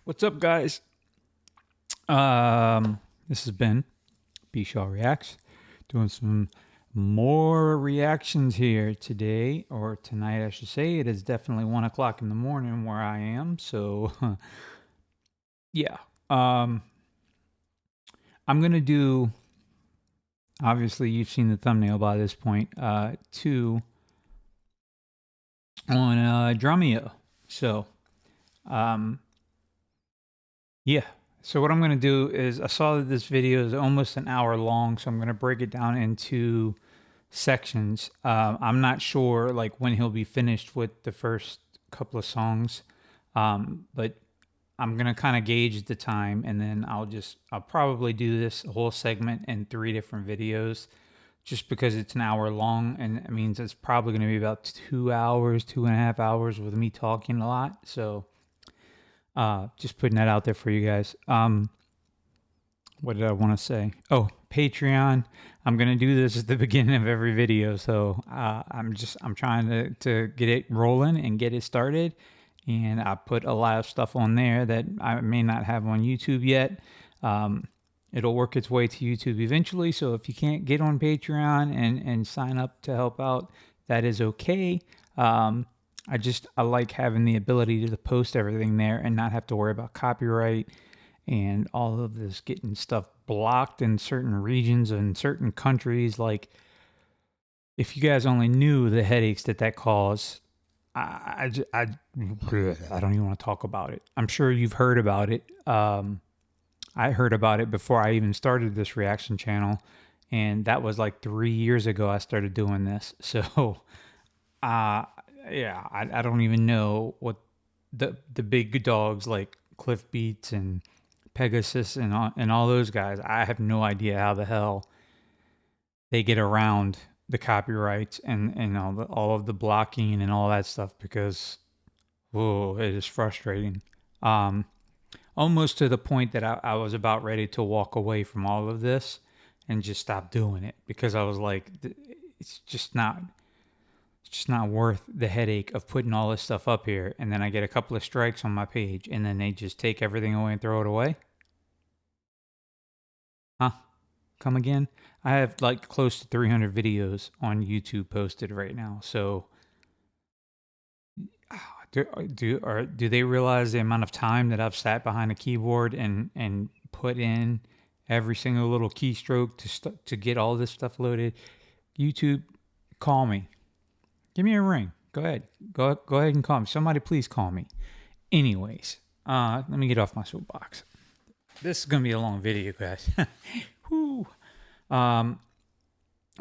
What's up, guys? This has been bShawReacts, doing some more reactions here today, or tonight, I should say. It is definitely 1 o'clock in the morning where I am, so yeah. I'm gonna do. Obviously, you've seen the thumbnail by this point. Two on Drumeo. So, yeah. So what I'm going to do is, I saw that this video is almost an hour long, so I'm going to break it down into sections. I'm not sure like when he'll be finished with the first couple of songs, but I'm going to kind of gauge the time, and then I'll probably do this whole segment in 3 different videos, just because it's an hour long, and it means it's probably going to be about 2 hours, 2.5 hours with me talking a lot. So just putting that out there for you guys. What did I want to say? Oh, Patreon. I'm gonna do this at the beginning of every video, so I'm trying to get it rolling and get it started. And I put a lot of stuff on there that I may not have on YouTube yet. It'll work its way to YouTube eventually. So if you can't get on Patreon and sign up to help out, that is okay. I like having the ability to post everything there and not have to worry about copyright and all of this getting stuff blocked in certain regions and certain countries. Like, if you guys only knew the headaches that caused, I don't even want to talk about it. I'm sure you've heard about it. I heard about it before I even started this reaction channel, and that was like 3 years ago I started doing this. So yeah, I don't even know what the big dogs like Cliff Beats and Pegasus and all those guys. I have no idea how the hell they get around the copyrights and all of the blocking and all that stuff, because whoa, it is frustrating. Almost to the point that I was about ready to walk away from all of this and just stop doing it, because I was like, it's just not worth the headache of putting all this stuff up here, and then I get a couple of strikes on my page, and then they just take everything away and throw it away. Huh? Come again? I have like close to 300 videos on YouTube posted right now. So do they realize the amount of time that I've sat behind a keyboard and put in every single little keystroke to get all this stuff loaded? YouTube, call me. Give me a ring. Go ahead. Go ahead and call me. Somebody please call me. Anyways, let me get off my soapbox. This is gonna be a long video, guys. Whew.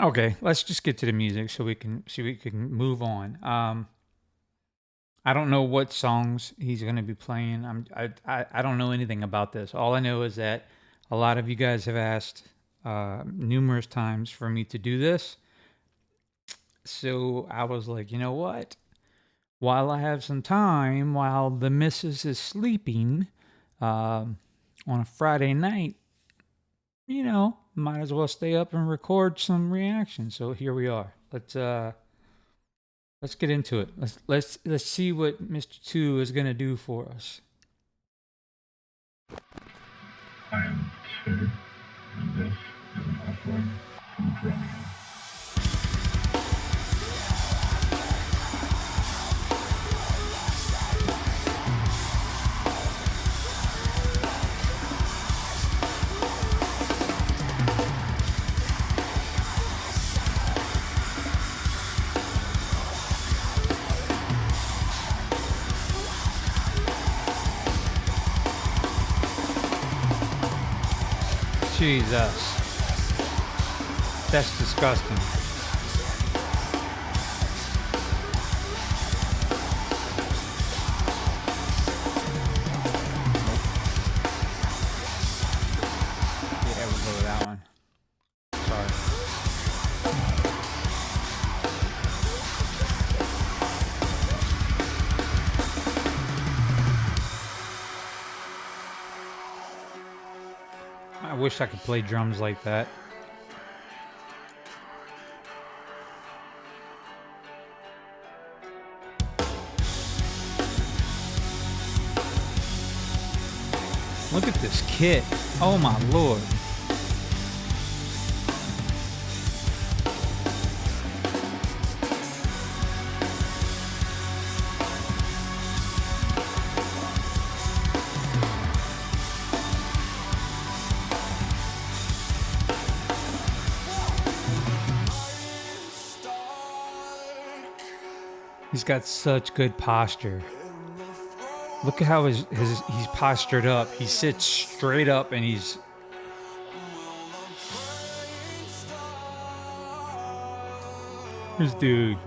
Okay, let's just get to the music so we can move on. I don't know what songs he's gonna be playing. I don't know anything about this. All I know is that a lot of you guys have asked numerous times for me to do this. So I was like, you know what? While I have some time, while the missus is sleeping on a Friday night, might as well stay up and record some reactions. So here we are. Let's get into it. Let's see what Mr. 2 is gonna do for us. I am 2, and this is an offering from Drumeo. Jesus. That's disgusting. Yeah, we'll go with that one. Sorry. I wish I could play drums like that. Look at this kit. Oh my lord. He's got such good posture. Look at how he's postured up. He sits straight up and he's... This dude.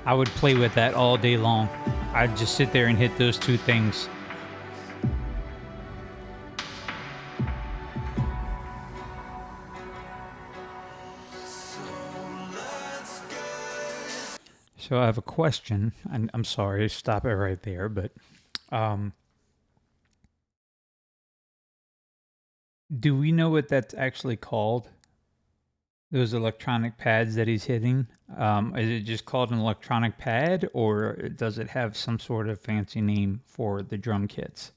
I would play with that all day long. I'd just sit there and hit those two things. So I have a question, and I'm sorry, stop it right there, but do we know what that's actually called? Those electronic pads that he's hitting? Is it just called an electronic pad, or does it have some sort of fancy name for the drum kits?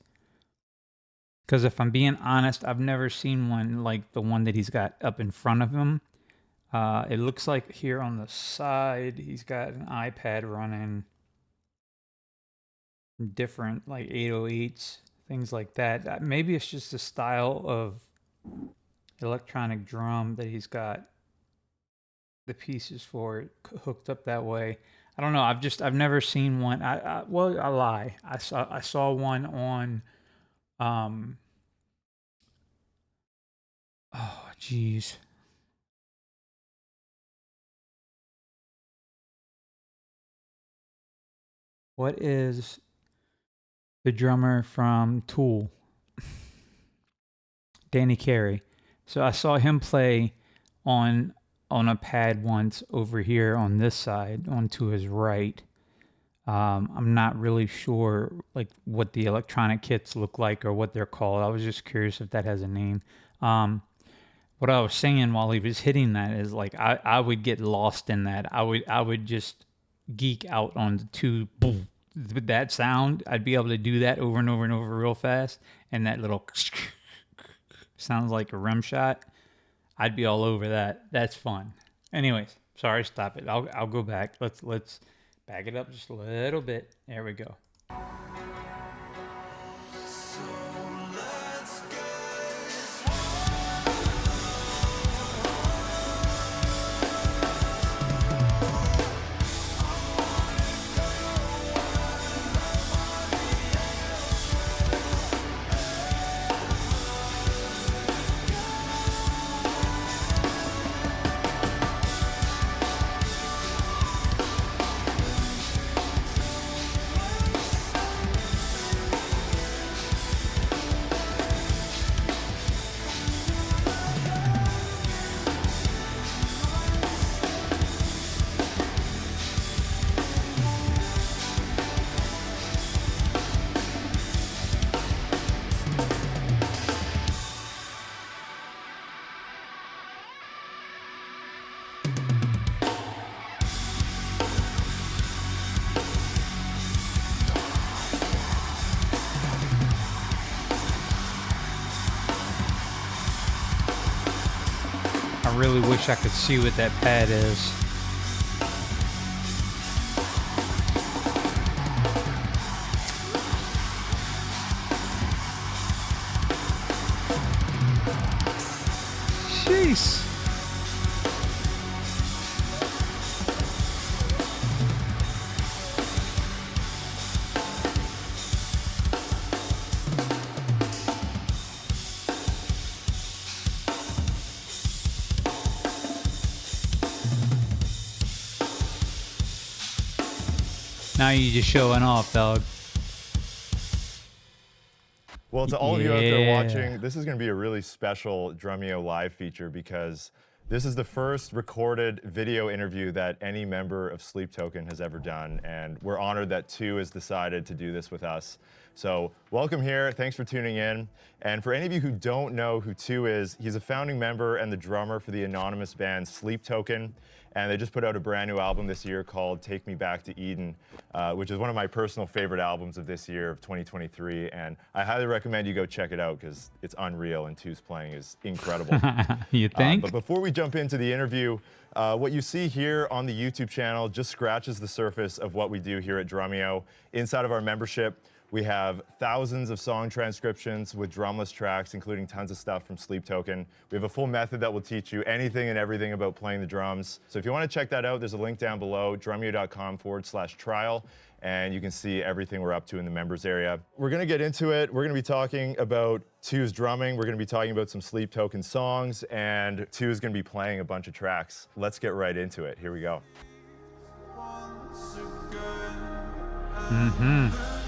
Because if I'm being honest, I've never seen one like the one that he's got up in front of him. It looks like here on the side, he's got an iPad running, different like 808s, things like that. Maybe it's just a style of electronic drum that he's got the pieces for it hooked up that way. I don't know. I've never seen one. Well, I lie. I saw one on oh geez. What is the drummer from Tool? Danny Carey. So I saw him play on a pad once over here on this side, on to his right. I'm not really sure like what the electronic kits look like or what they're called. I was just curious if that has a name. What I was saying while he was hitting that is like I would get lost in that. I would just geek out on the two boom, that sound. I'd be able to do that over and over and over real fast, and that little sounds like a rim shot. I'd be all over that. That's fun. Anyways, sorry, stop it. I'll go back. Let's back it up just a little bit. There we go. I really wish I could see what that pad is. Jeez. Now you just showing off, dog. Well, to all of you out there Yeah. watching, this is going to be a really special Drumeo live feature because this is the first recorded video interview that any member of Sleep Token has ever done, and we're honored that Tu has decided to do this with us. So welcome here, thanks for tuning in. And for any of you who don't know who Tu is, he's a founding member and the drummer for the anonymous band Sleep Token, and they just put out a brand new album this year called Take Me Back to Eden, which is one of my personal favorite albums of this year, of 2023, and I highly recommend you go check it out because it's unreal and Tu's playing is incredible. You think? But before we jump into the interview, what you see here on the YouTube channel just scratches the surface of what we do here at Drumeo. Inside of our membership, we have thousands of song transcriptions with drumless tracks, including tons of stuff from Sleep Token. We have a full method that will teach you anything and everything about playing the drums. So if you want to check that out, there's a link down below, drumeo.com/trial, and you can see everything we're up to in the members area. We're going to get into it. We're going to be talking about Tu's drumming. We're going to be talking about some Sleep Token songs, and Tu is going to be playing a bunch of tracks. Let's get right into it. Here we go. Mm-hmm.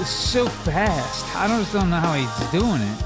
It's so fast. I just don't know how he's doing it.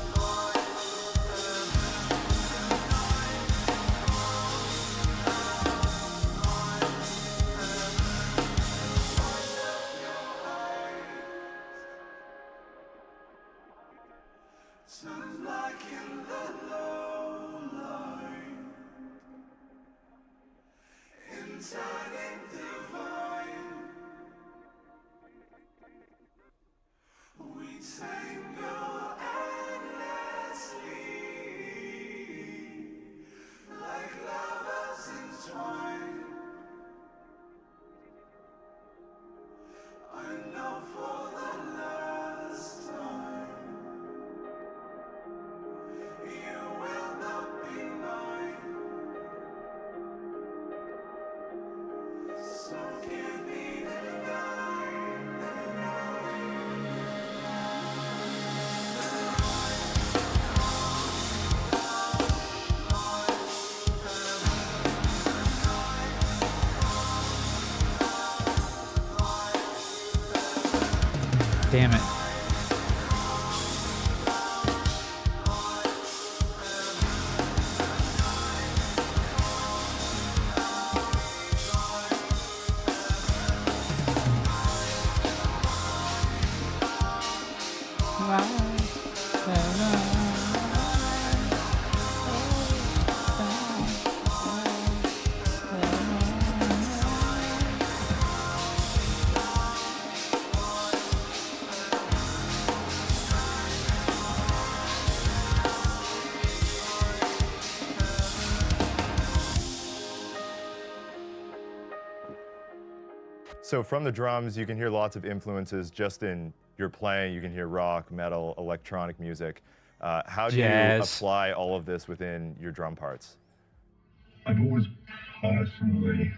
Damn it. So from the drums, you can hear lots of influences just in your playing. You can hear rock, metal, electronic music. How do you apply all of this within your drum parts? I've always personally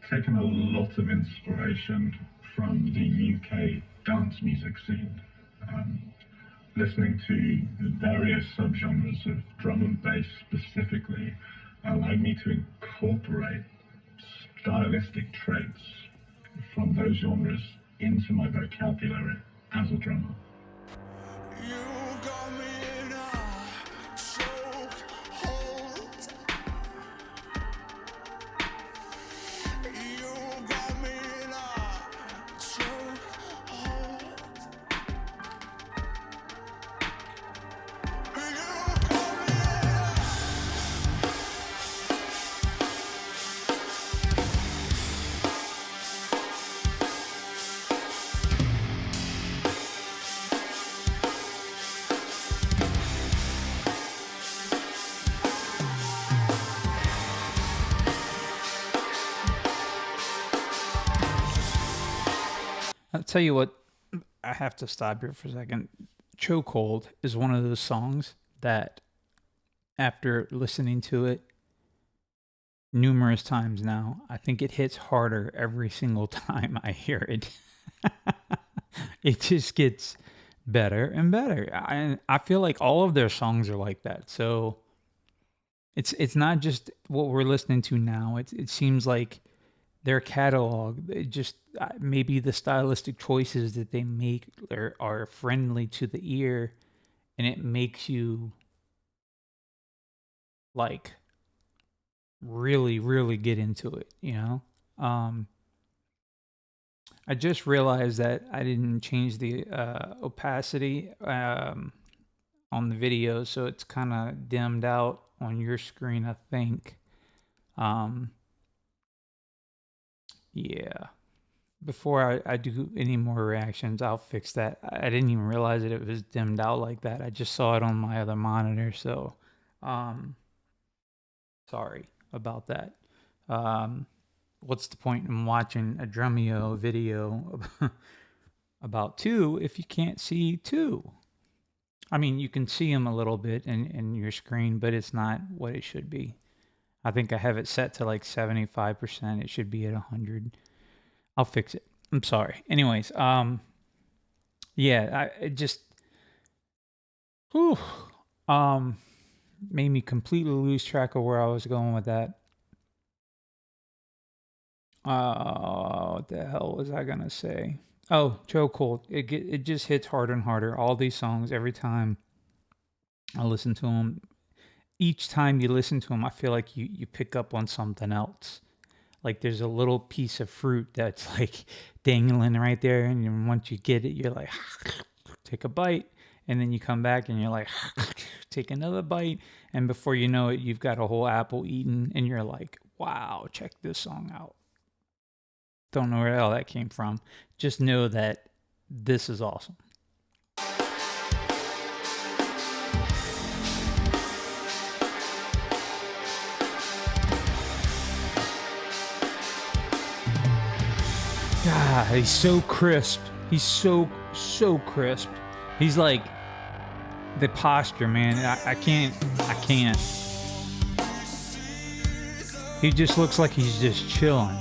taken a lot of inspiration from the UK dance music scene. Listening to the various subgenres of drum and bass specifically allowed me to incorporate stylistic traits from those genres into my vocabulary as a drummer. You got me in a chokehold. You got me in a chokehold. You got me in a I'll tell you what, I have to stop here for a second. Chokehold is one of those songs that, after listening to it numerous times now, I think it hits harder every single time I hear it. It just gets better and better. I feel like all of their songs are like that. So it's not just what we're listening to now. It seems like their catalog, it just maybe the stylistic choices that they make are friendly to the ear, and it makes you like really, really get into it, you know? I just realized that I didn't change the opacity on the video, so it's kind of dimmed out on your screen, I think. Yeah. Before I do any more reactions, I'll fix that. I didn't even realize that it was dimmed out like that. I just saw it on my other monitor, so sorry about that. What's the point in watching a Drumeo video about two if you can't see two? I mean, you can see them a little bit in your screen, but it's not what it should be. I think I have it set to like 75%. It should be at 100. I'll fix it. I'm sorry. Anyways, yeah, it just, made me completely lose track of where I was going with that. What the hell was I gonna say? Oh, chokehold. It just hits harder and harder. All these songs, every time I listen to them, each time you listen to them, I feel like you pick up on something else. Like there's a little piece of fruit that's like dangling right there, and then once you get it, you're like, take a bite, and then you come back and you're like, take another bite, and before you know it, you've got a whole apple eaten, and you're like, wow, check this song out. Don't know where the hell that came from. Just know that this is awesome. God, he's so crisp. He's so crisp. He's like the posture, man. I can't. He just looks like he's just chilling.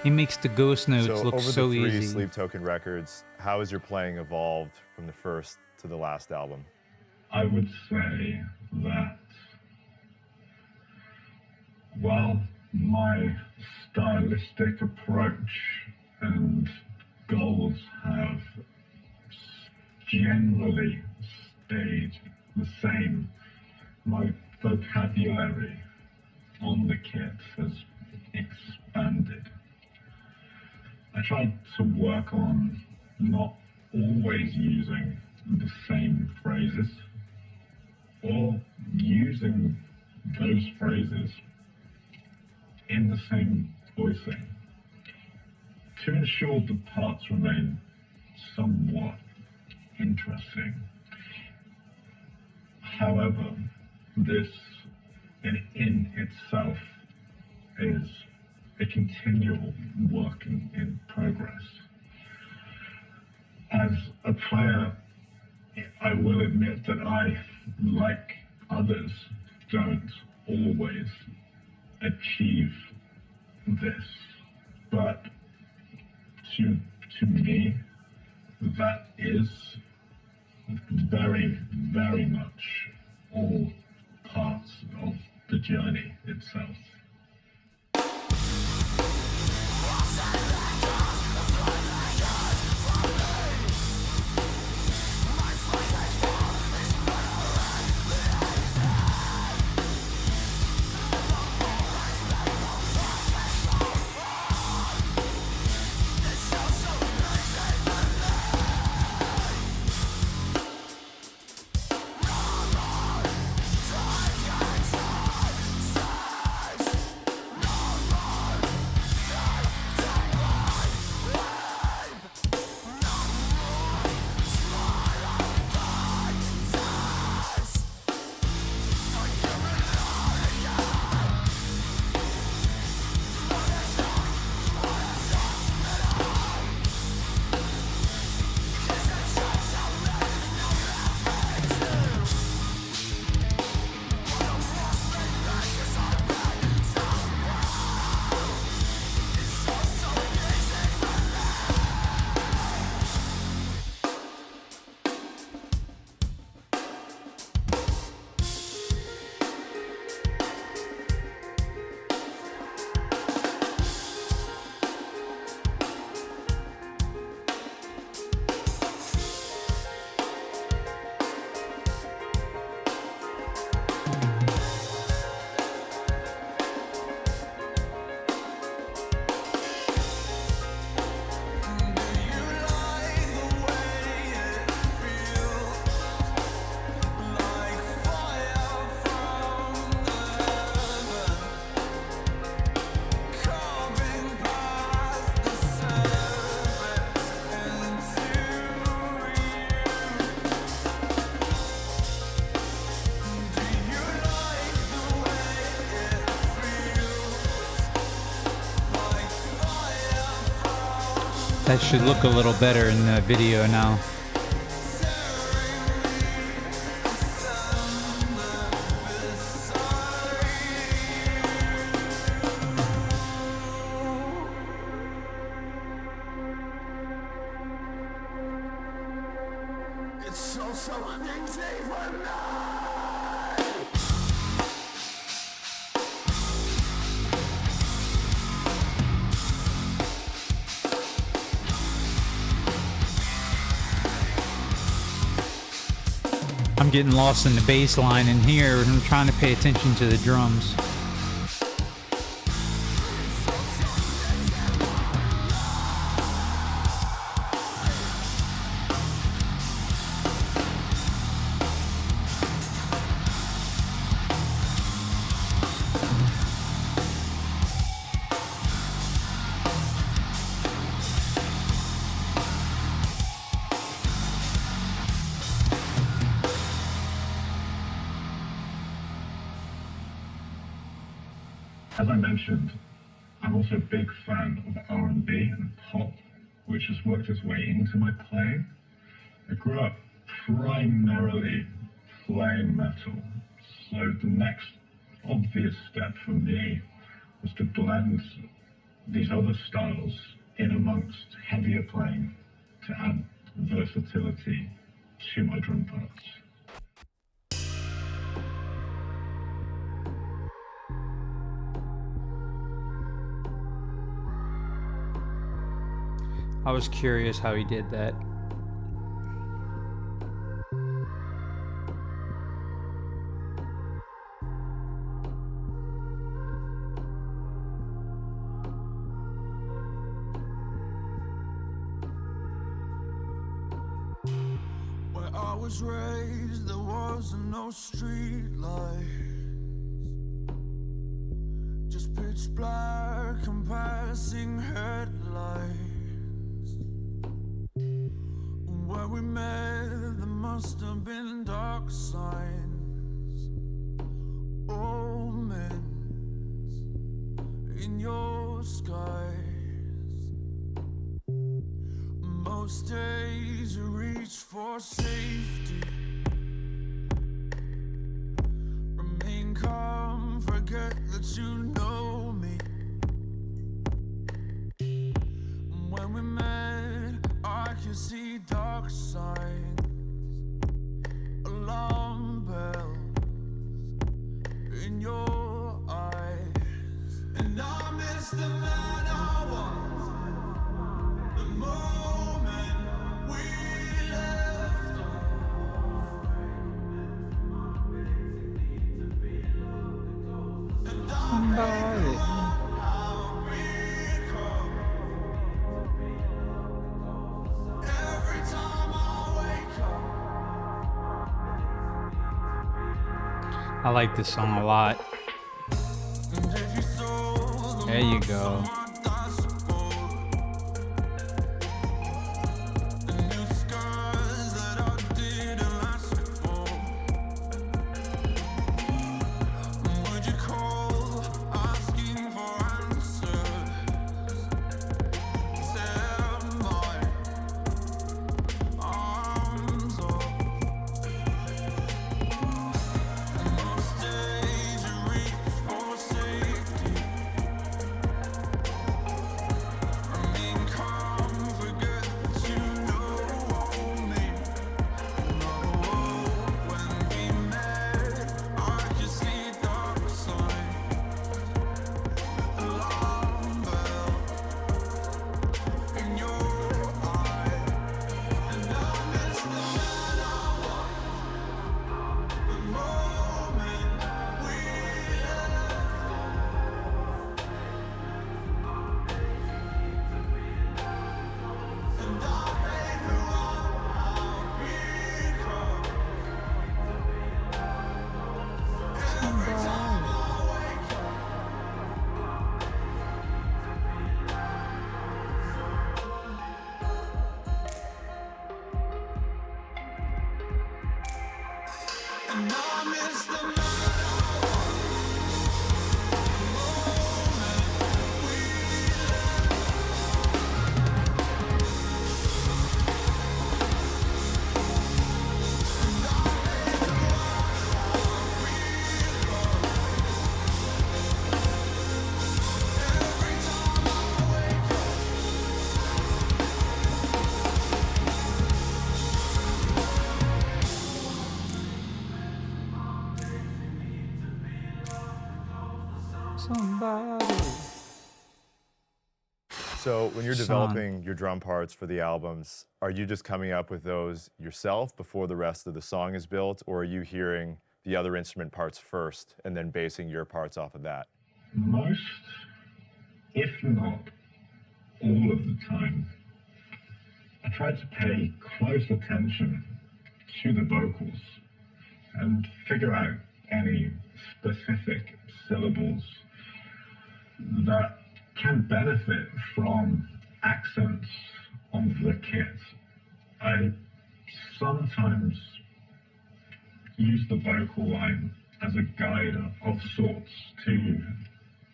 He makes the ghost notes So look over so the 3 easy. Sleep Token records, how has your playing evolved from the first to the last album? I would say that while my stylistic approach and goals have generally stayed the same, my vocabulary on the kit has expanded. I tried to work on not always using the same phrases or using those phrases in the same voicing to ensure the parts remain somewhat interesting. However, this in itself is a continual work in progress. As a player, I will admit that I, like others, don't always achieve this, but to me, that is very, very much all parts of the journey itself. That should look a little better in the video now. It's so amazing for me. I'm getting lost in the bass line in here and I'm trying to pay attention to the drums. As I mentioned, I'm also a big fan of R&B and pop, which has worked its way into my playing. I grew up primarily playing metal, so the next obvious step for me was to blend these other styles in amongst heavier playing to add versatility to my drum parts. I was curious how he did that. Where I was raised, there wasn't no street lights, just pitch black and passing headlights. Where we met, there must have been dark signs, omens in your skies. Most days you reach for safety, remain calm, forget that you know me. When we met, I could see dark signs, alarm bells in your eyes. And I miss the man I was, the moment we left off. And I Somebody. every time I wake up. I like this song a lot. And if you saw the There you marks go. on my dashboard, the new scars that I didn't ask for, would you call asking for answers? Tear my arms off. Most days you reach for safety, remain calm, forget that you know me. No, when we met, I could see dark signs, alarm bell in your eye. And I miss the man I was, the moment we left off. And I hate who I have become. Every time I wake up. And I miss the man I was, the moment we left. And I hate who I have become. Every time I wake up. Somebody. So when you're Son. developing your drum parts for the albums, are you just coming up with those yourself before the rest of the song is built, or are you hearing the other instrument parts first and then basing your parts off of that? Most, if not all of the time, I try to pay close attention to the vocals and figure out any specific syllables that can benefit from accents on the kit. I sometimes use the vocal line as a guide of sorts to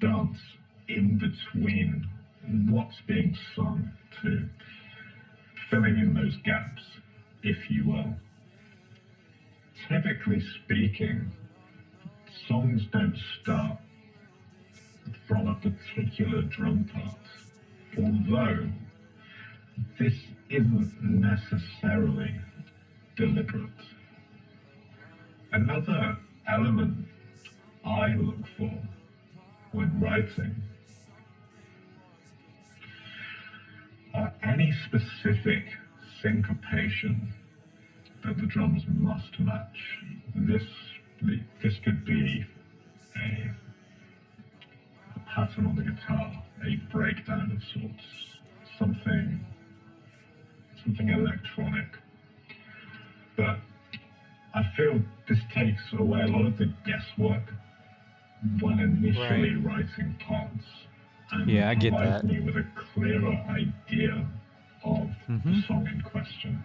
dance in between what's being sung, to filling in those gaps, if you will. Typically speaking, songs don't start from a particular drum part, although this isn't necessarily deliberate. Another element I look for when writing are any specific syncopation that the drums must match. This could be a pattern on the guitar, a breakdown of sorts, something electronic. But I feel this takes away a lot of the guesswork when initially writing parts, and Yeah, I get provides that. me with a clearer idea of the song in question.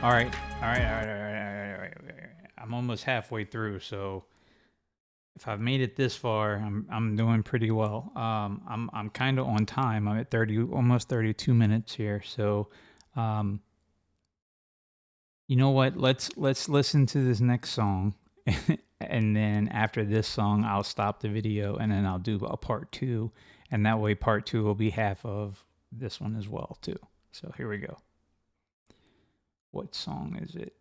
All right. I'm almost halfway through, so if I've made it this far, I'm doing pretty well. I'm kind of on time. I'm at almost 32 minutes here. So, you know what? Let's listen to this next song, and then after this song, I'll stop the video, and then I'll do a part 2, and that way part 2 will be half of this one as well too. So here we go. What song is it?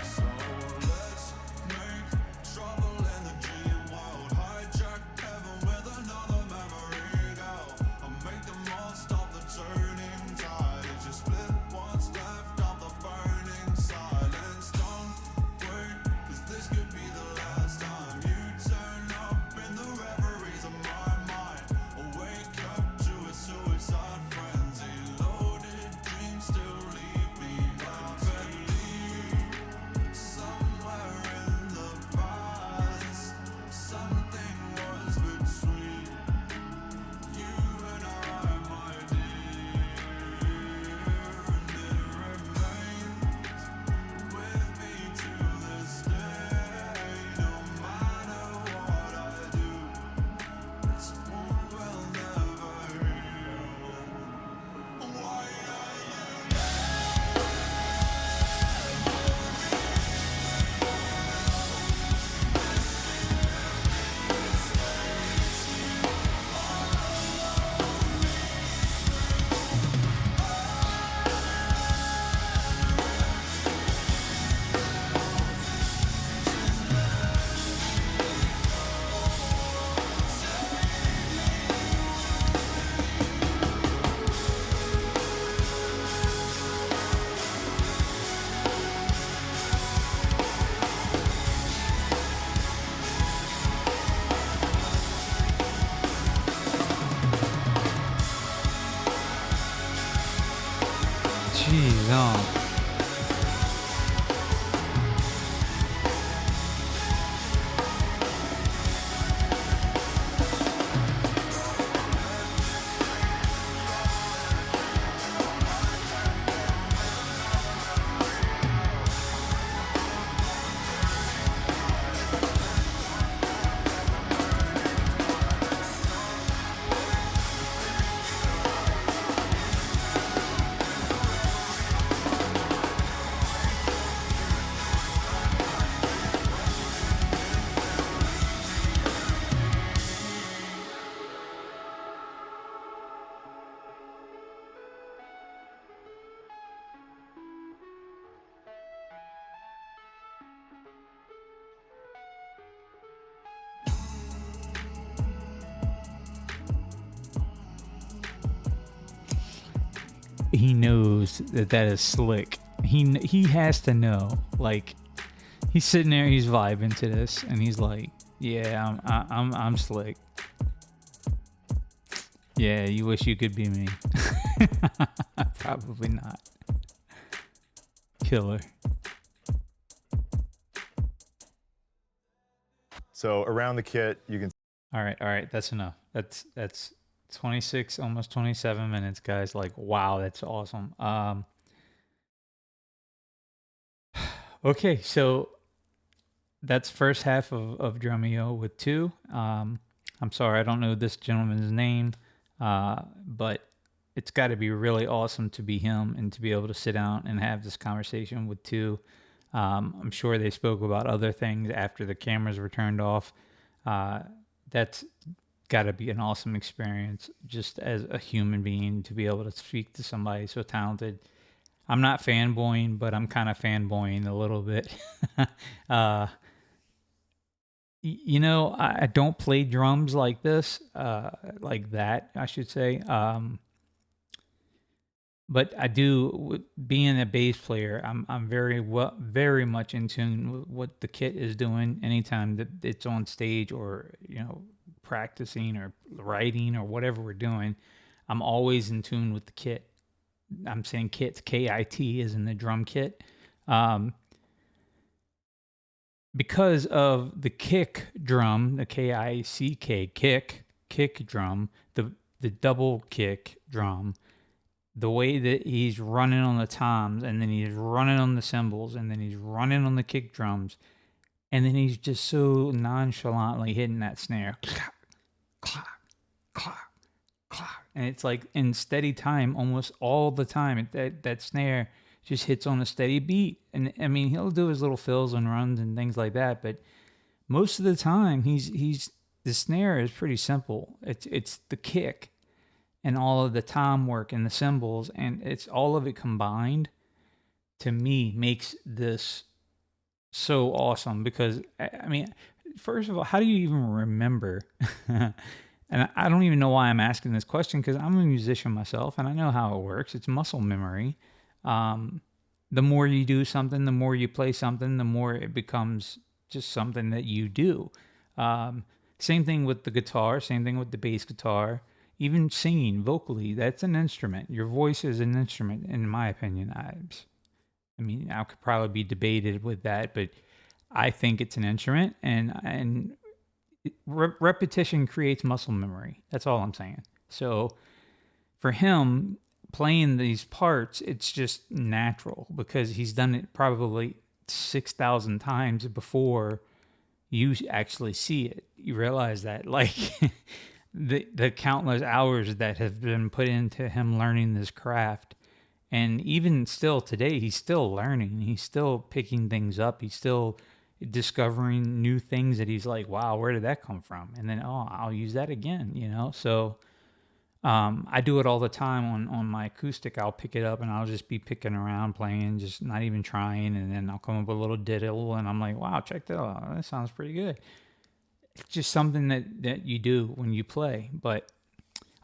So let's make trouble in the dream world. Hijack heaven with another memory go. I'll make the most of the turning tide. It's just split what's left of the burning silence. Don't wait, 'cause this could be the last time you turn up in the reveries of my mind. I'll wake up to a suicide frenzy. Loaded dreams still leave me somewhere in the past. Something was between you and I, my dear, and it remains with me to this day. No matter what I do, this wound will never heal. Why are you Jeez, he knows that is slick. He has to know. Like, he's sitting there, he's vibing to this, and he's like, "Yeah, I'm slick. Yeah, you wish you could be me." Probably not. Killer. So around the kit, you can All right, that's enough. That's 26, almost 27 minutes, guys. Like, wow, that's awesome. Okay, so that's first half of Drumeo with 2. I'm sorry, I don't know this gentleman's name, but it's got to be really awesome to be him and to be able to sit down and have this conversation with two. I'm sure they spoke about other things after the cameras were turned off. That's got to be an awesome experience just as a human being to be able to speak to somebody so talented. I'm not fanboying, but I'm kind of fanboying a little bit. You know, I don't play drums like this, like that, I should say. But I do, being a bass player, I'm very much in tune with what the kit is doing anytime that it's on stage or, you know, practicing or writing or whatever we're doing. I'm always in tune with the kit. I'm saying kit, K-I-T, is in the drum kit. Because of the kick drum, the K-I-C-K, kick drum, the double kick drum, the way that he's running on the toms, and then he's running on the cymbals, and then he's running on the kick drums, and then he's just so nonchalantly hitting that snare. Clack, clack, clack, clack. And it's like in steady time almost all the time. That snare just hits on a steady beat. And I mean, he'll do his little fills and runs and things like that, but most of the time he's the snare is pretty simple. It's the kick and all of the tom work and the cymbals, and it's all of it combined, to me, makes this so awesome. Because I mean, first of all, how do you even remember? And I don't even know why I'm asking this question, because I'm a musician myself and I know how it works. It's muscle memory. The more you do something, the more you play something, the more it becomes just something that you do. Same thing with the guitar, same thing with the bass guitar, even singing vocally. That's an instrument. Your voice is an instrument, in my opinion. I mean, I could probably be debated with that, but I think it's an instrument, and repetition creates muscle memory. That's all I'm saying. So for him playing these parts, it's just natural because he's done it probably 6,000 times before you actually see it. You realize that, like, the countless hours that have been put into him learning this craft. And even still today, he's still learning. He's still picking things up. He's still discovering new things that he's like, wow, where did that come from? And then, oh, I'll use that again, you know? So I do it all the time on my acoustic. I'll pick it up and I'll just be picking around, playing, just not even trying. And then I'll come up with a little diddle and I'm like, wow, check that out. That sounds pretty good. It's just something that you do when you play. But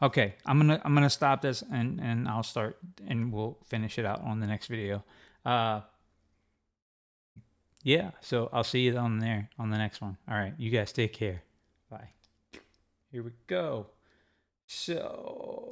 okay, I'm gonna stop this and I'll start and we'll finish it out on the next video. Yeah, so I'll see you on there on the next one. All right, you guys take care. Bye. Here we go. So